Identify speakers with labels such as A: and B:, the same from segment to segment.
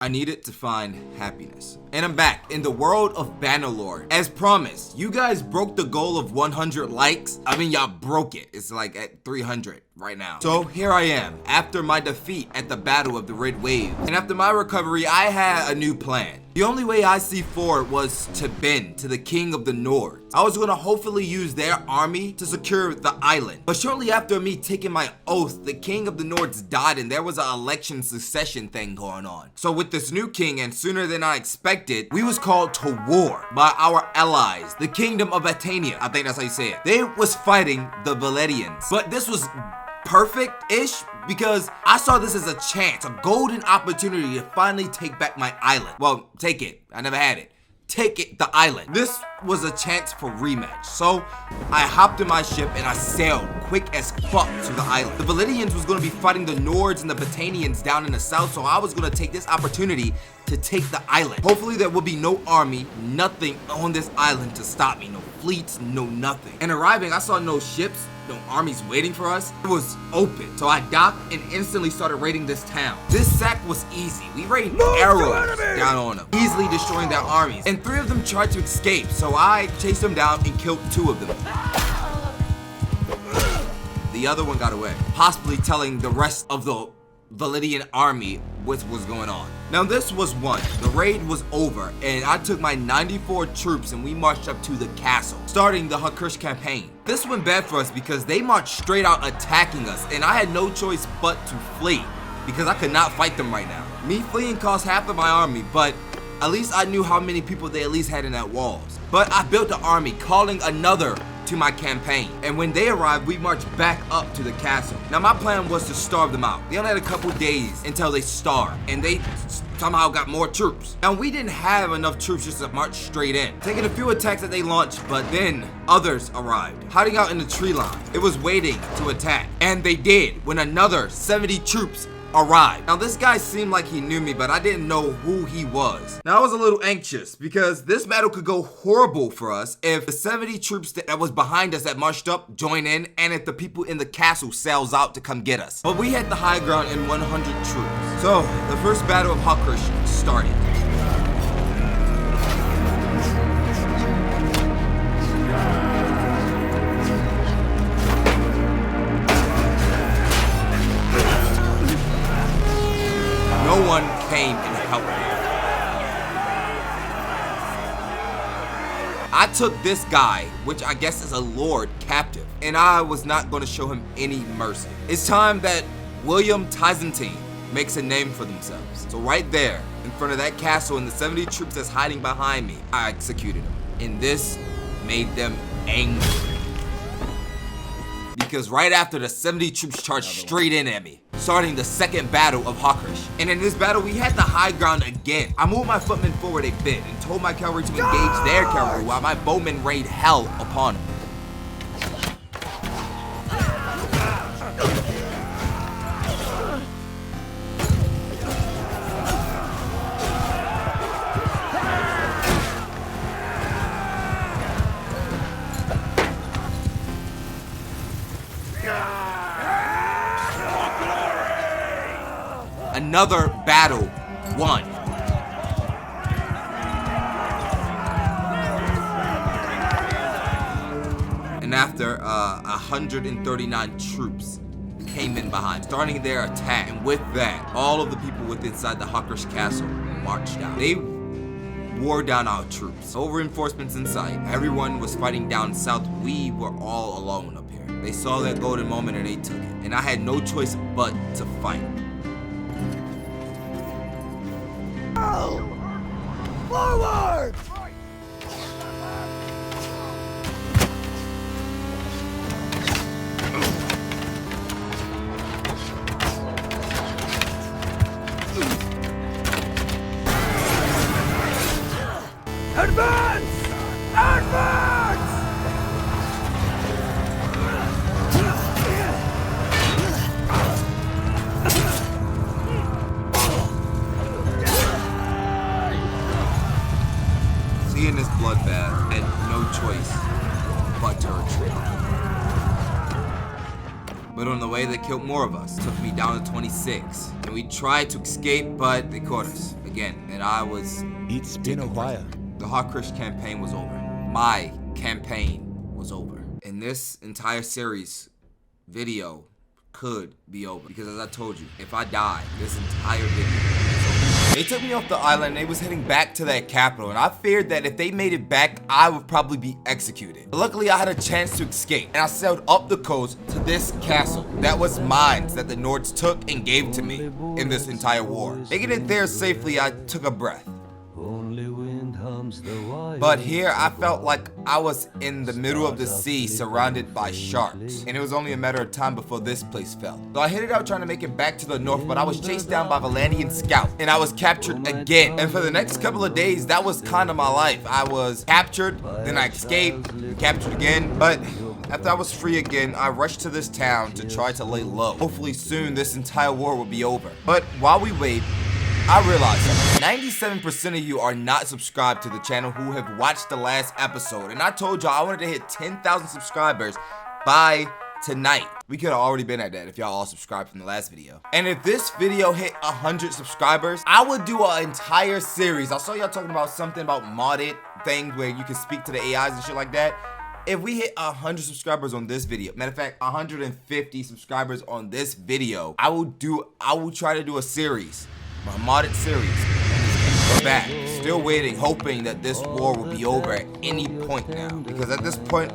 A: I needed to find happiness. And I'm back in the world of Bannerlord. As promised, you guys broke the goal of 100 likes. I mean, y'all broke it. It's like at 300 right now. So here I am, after my defeat at the Battle of the Red Waves. And after my recovery, I had a new plan. The only way I see forward was to bend to the King of the Nord. I was gonna hopefully use their army to secure the island. But shortly after me taking my oath, the King of the Nords died and there was an election succession thing going on. So with this new king, and sooner than I expected, we was called to war by our allies, the Kingdom of Atania. I think that's how you say it. They was fighting the Valerians. But this was perfect-ish because I saw this as a chance, a golden opportunity to finally take back my island. Well, take it. I never had it. Take it, the island. This was a chance for rematch. So I hopped in my ship and I sailed quick as fuck to the island. The Valerians was gonna be fighting the Nords and the Batanians down in the south, so I was gonna take this opportunity to take the island. Hopefully there will be no army, nothing on this island to stop me. No fleets, no nothing. And arriving, I saw no ships, no armies waiting for us. It was open. So I docked and instantly started raiding this town. This sack was easy. We raided arrows down on them, easily destroying their armies. And 3 of them tried to escape, so I chased them down and killed 2 of them. The other one got away, possibly telling the rest of the Valerian army what was going on. Now this was one. The raid was over and I took my 94 troops and we marched up to the castle, starting the Hakarshus campaign. This went bad for us because they marched straight out attacking us and I had no choice but to flee because I could not fight them right now. Me fleeing cost half of my army, but at least I knew how many people they at least had in that walls. But I built an army, calling another to my campaign. And when they arrived, we marched back up to the castle. Now my plan was to starve them out. They only had a couple days until they starved, and they somehow got more troops. Now we didn't have enough troops just to march straight in, taking a few attacks that they launched, but then others arrived, hiding out in the tree line. It was waiting to attack, and they did when another 70 troops arrived. Now this guy seemed like he knew me, but I didn't know who he was. Now I was a little anxious because this battle could go horrible for us if the 70 troops that was behind us that marched up join in, and if the people in the castle sails out to come get us. But we had the high ground in 100 troops. So the first battle of Hakarshus started. No one came and helped me. I took this guy, which I guess is a lord, captive, and I was not going to show him any mercy. It's time that WilliamINK makes a name for themselves. So right there, in front of that castle and the 70 troops that's hiding behind me, I executed him. And this made them angry. Because right after, the 70 troops charged straight in at me, starting the second battle of Hakarshus. And in this battle, we had the high ground again. I moved my footmen forward a bit and told my cavalry to engage their cavalry while my bowmen rained hell upon them. Another battle won. And after 139 troops came in behind, starting their attack, and with that, all of the people within inside the Hakarshus castle marched out. They wore down our troops. No reinforcements in sight. Everyone was fighting down south. We were all alone up here. They saw that golden moment and they took it. And I had no choice but to fight.
B: Forward! Advance! Advance!
A: Seeing this bloodbath, had no choice but to retreat. But on the way, they killed more of us. Took me down to 26. And we tried to escape, but they caught us. again that I was.
C: It's been a while.
A: The Hakarshus campaign was over. My campaign was over. And this entire series video could be over. Because as I told you, if I die, this entire video is over. They took me off the island and they was heading back to that capital. And I feared that if they made it back, I would probably be executed. But luckily, I had a chance to escape. And I sailed up the coast to this castle. That was mine that the Nords took and gave to me in this entire war. Making it there safely, I took a breath. But here, I felt like I was in the middle of the sea surrounded by sharks. And it was only a matter of time before this place fell. So I headed out trying to make it back to the north, but I was chased down by Valandian scouts. And I was captured again. And for the next couple of days, that was kind of my life. I was captured, then I escaped, captured again. But after I was free again, I rushed to this town to try to lay low. Hopefully soon, this entire war will be over. But while we wait, I realized something. 97% of you are not subscribed to the channel who have watched the last episode. And I told y'all I wanted to hit 10,000 subscribers by tonight. We could have already been at that if y'all all subscribed from the last video. And if this video hit 100 subscribers, I would do an entire series. I saw y'all talking about something about modded things where you can speak to the AIs and shit like that. If we hit 100 subscribers on this video, matter of fact, 150 subscribers on this video, I will try to do a series. My modded series. We're back. Still waiting, hoping that this war will be over at any point now. Because at this point,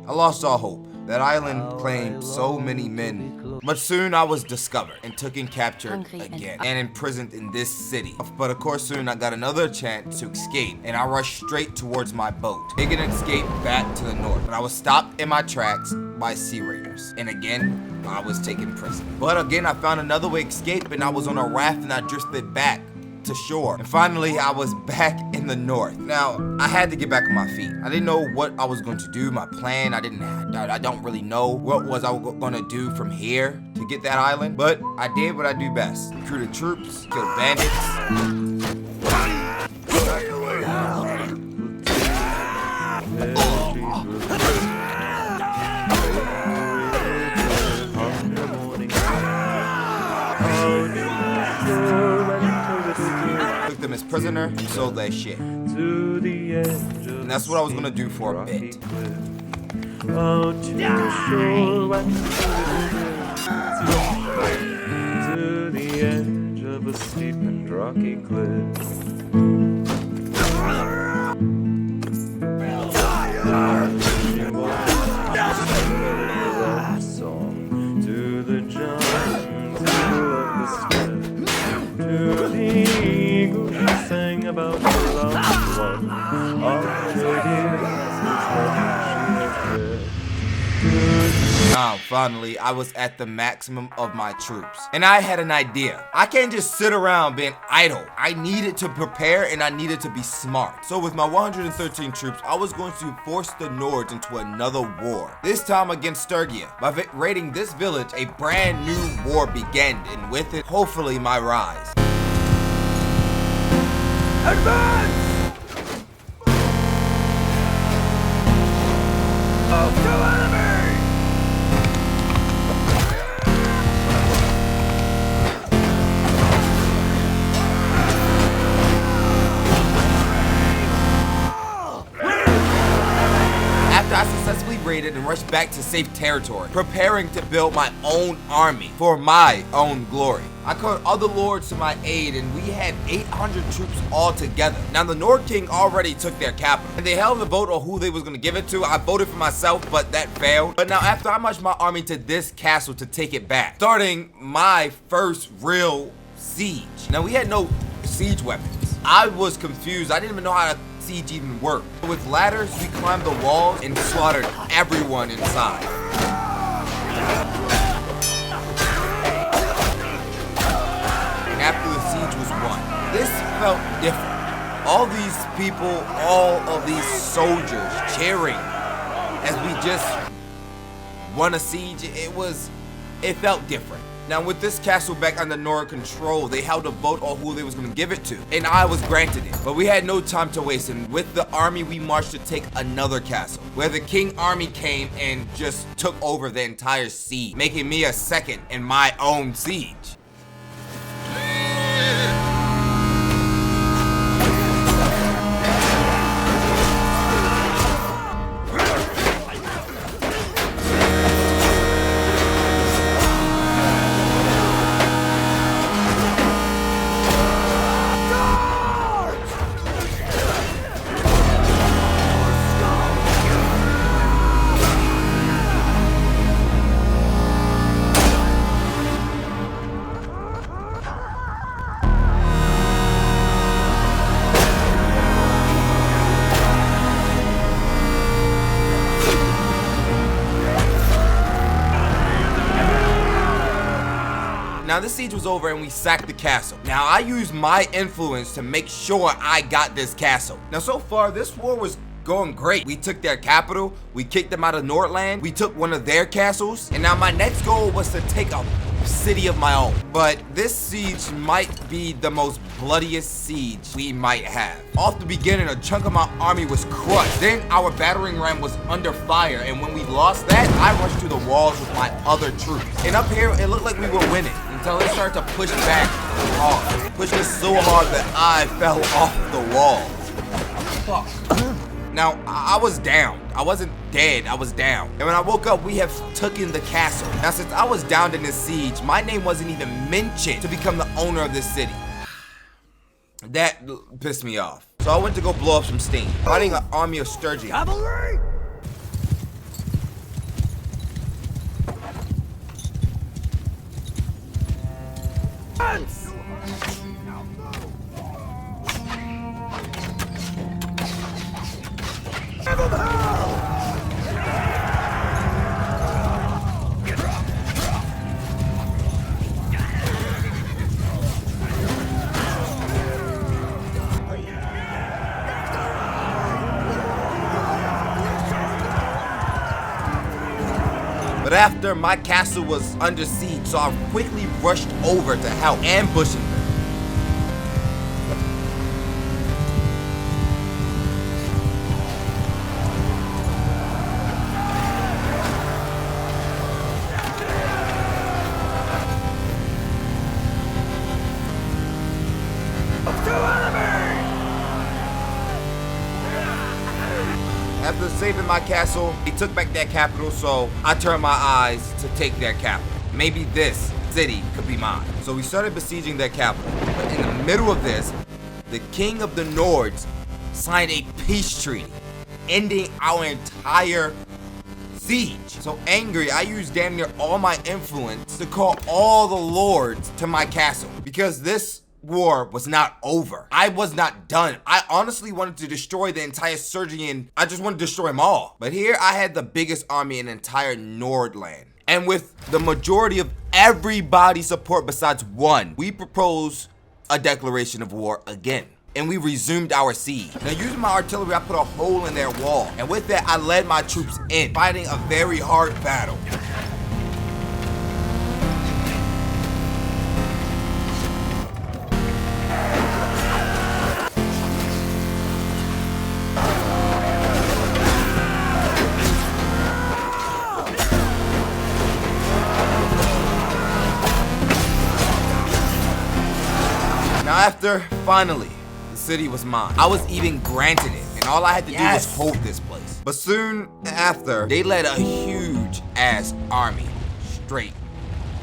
A: I lost all hope. That island claimed so many men. But soon I was discovered and taken captured again and imprisoned in this city. But of course soon I got another chance to escape and I rushed straight towards my boat, making an escape back to the north. But I was stopped in my tracks by sea raiders. And again, I was taken prisoner. But again, I found another way to escape and I was on a raft and I drifted back to shore. And finally, I was back in the north. Now, I had to get back on my feet. I didn't know what I was going to do, my plan. I don't really know what was I going to do from here to get that island. But I did what I do best. Recruited troops, killed bandits. Took them as prisoner, sold that shit. And that's what I was gonna do for a bit. To the edge of a steep and rocky cliff. To the jungle of the steppe. To the eagle who sang about the lost one. All now, finally, I was at the maximum of my troops. And I had an idea. I can't just sit around being idle. I needed to prepare and I needed to be smart. So with my 113 troops, I was going to force the Nords into another war. This time against Sturgia. By raiding this village, a brand new war began. And with it, hopefully my rise.
B: Advance! Move to enemy!
A: After I successfully raided and rushed back to safe territory, preparing to build my own army for my own glory. I called other lords to my aid and we had 800 troops all together. Now the Nord King already took their capital and they held a vote on who they was gonna give it to. I voted for myself, but that failed. But now after I marched my army to this castle to take it back, starting my first real siege. Now we had no siege weapons. I was confused. I didn't even know how to siege even worked. With ladders, we climbed the walls and slaughtered everyone inside. And after the siege was won, this felt different. All these people, all of these soldiers cheering as we just won a siege, it felt different. Now with this castle back under Nord control, they held a vote on who they was gonna give it to. And I was granted it. But we had no time to waste, and with the army we marched to take another castle, where the king army came and just took over the entire siege, making me a second in my own siege. Now this siege was over and we sacked the castle. Now I used my influence to make sure I got this castle. Now so far this war was going great. We took their capital, we kicked them out of Nordland, we took one of their castles, and now my next goal was to take a city of my own. But this siege might be the most bloodiest siege we might have. Off the beginning, a chunk of my army was crushed. Then our battering ram was under fire, and when we lost that, I rushed to the walls with my other troops. And up here, it looked like we were winning until they started to push back hard. Pushed us so hard that I fell off the wall. Fuck. Now, I was down. I wasn't dead, I was down. And when I woke up, we have taken the castle. Now, since I was downed in this siege, my name wasn't even mentioned to become the owner of this city. That pissed me off. So I went to go blow up some steam, fighting an army of Sturgian.
B: Cavalry! Advance! Give 'em hell!
A: But after my castle was under siege, so I quickly rushed over to help, ambushing them. After saving my castle, they took back their capital, so I turned my eyes to take their capital. Maybe this city could be mine. So we started besieging their capital. But in the middle of this, the king of the Nords signed a peace treaty, ending our entire siege. So angry, I used damn near all my influence to call all the lords to my castle, because this war was not over. I was not done. I honestly wanted to destroy the entire Sturgian. I just wanted to destroy them all. But here I had the biggest army in entire Nordland. And with the majority of everybody's support besides one, we proposed a declaration of war again. And we resumed our siege. Now using my artillery, I put a hole in their wall. And with that, I led my troops in, fighting a very hard battle. Now after, finally, the city was mine. I was even granted it, and all I had to do was hold this place. But soon after, they led a huge ass army straight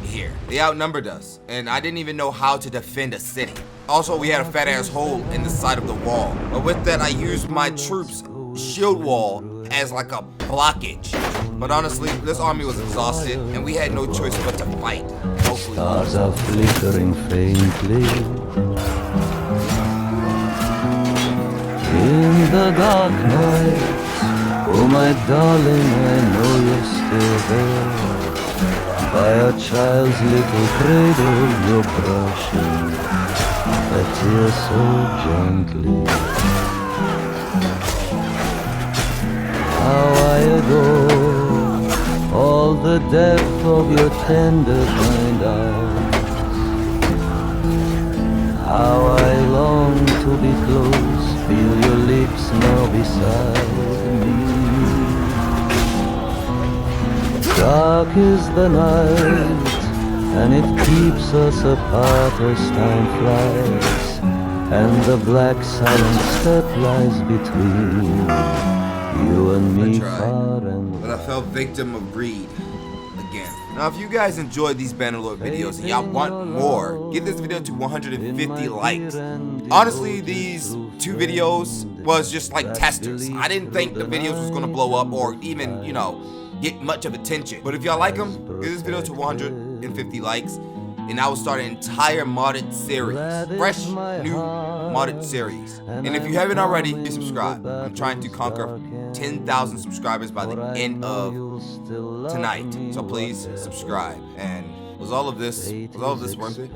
A: here. They outnumbered us, and I didn't even know how to defend a city. Also, we had a fat ass hole in the side of the wall. But with that, I used my troops' shield wall as like a blockage. But honestly, this army was exhausted, and we had no choice but to fight. Hopefully.
C: Stars are flickering faintly in the dark night. Oh my darling, I know you're still there. By a child's little cradle, you're brushing a tear so gently. How I adore all the depth of your tender kind eyes. How I long to be close, feel your lips now beside me. Dark is the night, and it keeps us apart as time flies, and the black silence that lies between you and me far and
A: but I fell victim of greed again. Now if you guys enjoyed these Bannerlord videos and y'all want more, give this video to 150 likes. Honestly, these two videos was just like testers. I didn't think the videos was gonna blow up or even, you know, get much of attention. But if y'all like them, give this video to 150 likes, and I will start an entire modded series, fresh new modded series. And if you haven't already, please subscribe. I'm trying to conquer 10,000 subscribers by the end of tonight, so please subscribe. And Was all of this
C: Fate
A: worth
C: is
A: it?